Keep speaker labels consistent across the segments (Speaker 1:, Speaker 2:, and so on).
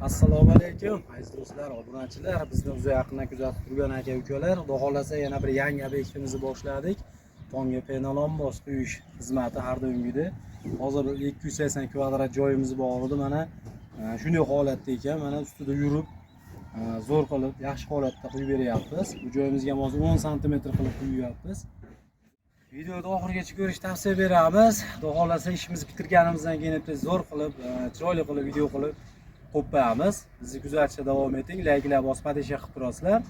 Speaker 1: Assalomu alaykum aziz do'stlar, obunachilar. Bizni o'zi yaqindan kuzatib turgan aka-ukalar, xudo xolasa yana bir yangi obyektimizni boshladik. Tomga penalon bos quyish xizmati har doimgidek. Hozir 280 kvadrat joyimiz bor edi. Mana shunday holatda ekan, mana ustida yurib zo'r qilib, yaxshi holatda quyib beryapmiz. Bu joyimizga hozir 10 sm qilib quyapmiz. Videoni oxirigacha ko'rish tavsiya beramiz. Xudo xolasa ishimizni bitirganimizdan keyin zo'r qilib, chiroyli qilib video qilib qo'yamiz. Bizni kuzatishda davom eting. Layklar bosib, podesha qilib turasizlar.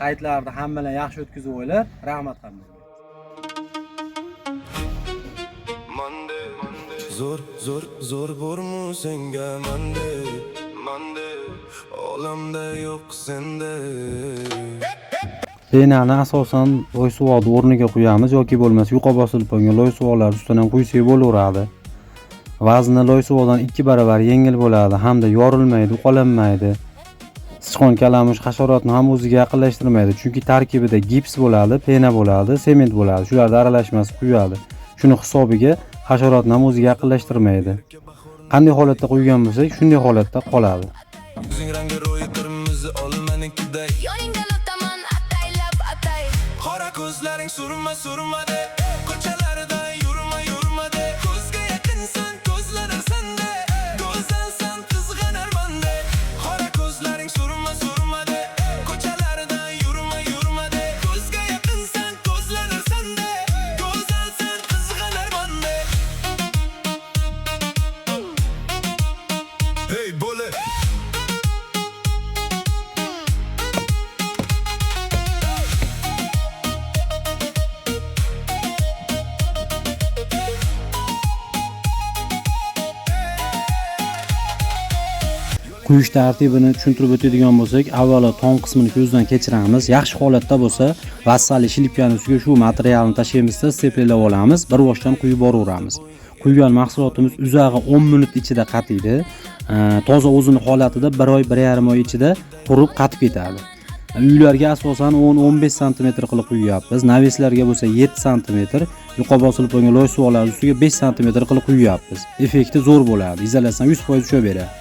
Speaker 1: Hayitlarni hammalar yaxshi o'tkazib o'ylar. Rahmat hammaga.
Speaker 2: Zor bormu senga mande olamda yo'q sende.
Speaker 3: Penani asosan loy suvoqni o'rniga qo'yamiz yoki bo'lmasa yuqa bosilib qo'ygan loy suvoqlar ustidan quysak bo'laveradi. Vazni loy suvoqdan 2 barobar yengil bo'ladi hamda yorilmaydi, uqalanmaydi. Sichqon, kalamush, hasharotni ham o'ziga yaqinlashtirmaydi, chunki tarkibida gips bo'ladi, pena bo'ladi, sement bo'ladi. Shularni aralashmasi quyadi. Shuni hisobiga hasharotni ham o'ziga yaqinlashtirmaydi. Qanday holatda qo'ygan bo'lsak, shunday holatda qoladi.
Speaker 2: Qora ko'zlaring surma de, ko'chalarda yurma de, ko'zga yaqinsan, ko'zlarim sende, go'zalsan, qizg'anarman de. Qora ko'zlaring surma de, ko'chalarda yurma de, ko'zga yaqinsan, ko'zlarim sende, go'zalsan, qizg'anarman de. Hey bole.
Speaker 3: Quyish tartibini tushuntirib o'tadigan bo'lsak, avvalo tom qismini ko'zdan kechiramiz. Yaxshi holatda bo'lsa, vassali shilipkani ustiga shu materialni tashlaymizda steplab olamiz, bir boshdan quyib boraveramiz. Quygan mahsulotimiz uzag'i 10 minut ichida qatiydi. Toza o'zini holatida 1 oy, 1,5 oy ichida qurib qatib ketadi. Uylarga asosan 10-15 sm qilib quyapmiz. Naveslarga bo'lsa 7 sm, yuqa bosilib qo'ygan loy suvoqlar ustiga 5 sm qilib quyapmiz. Effekti zo'r bo'ladi. Izolyatsiya 100% tusha beradi.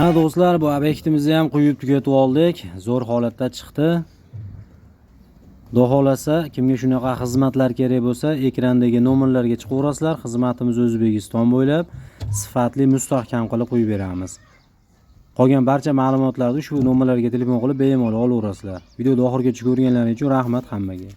Speaker 3: Ha do'stlar, bu obyektimizni ham quyib tugatib oldik. Zo'r holatda chiqdi. Xudo xolasa, kimga shunaqa xizmatlar kerak bo'lsa, ekrandagi nomerlarga chiqaverasizlar. Xizmatimiz O'zbekiston bo'ylab sifatli, mustahkam qilib qo'yib beramiz. Qolgan barcha ma'lumotlarni shu nomerlarga telefon qilib bemalol olaverasizlar. Videoni oxirigacha ko'rganlaringiz uchun rahmat hammaga.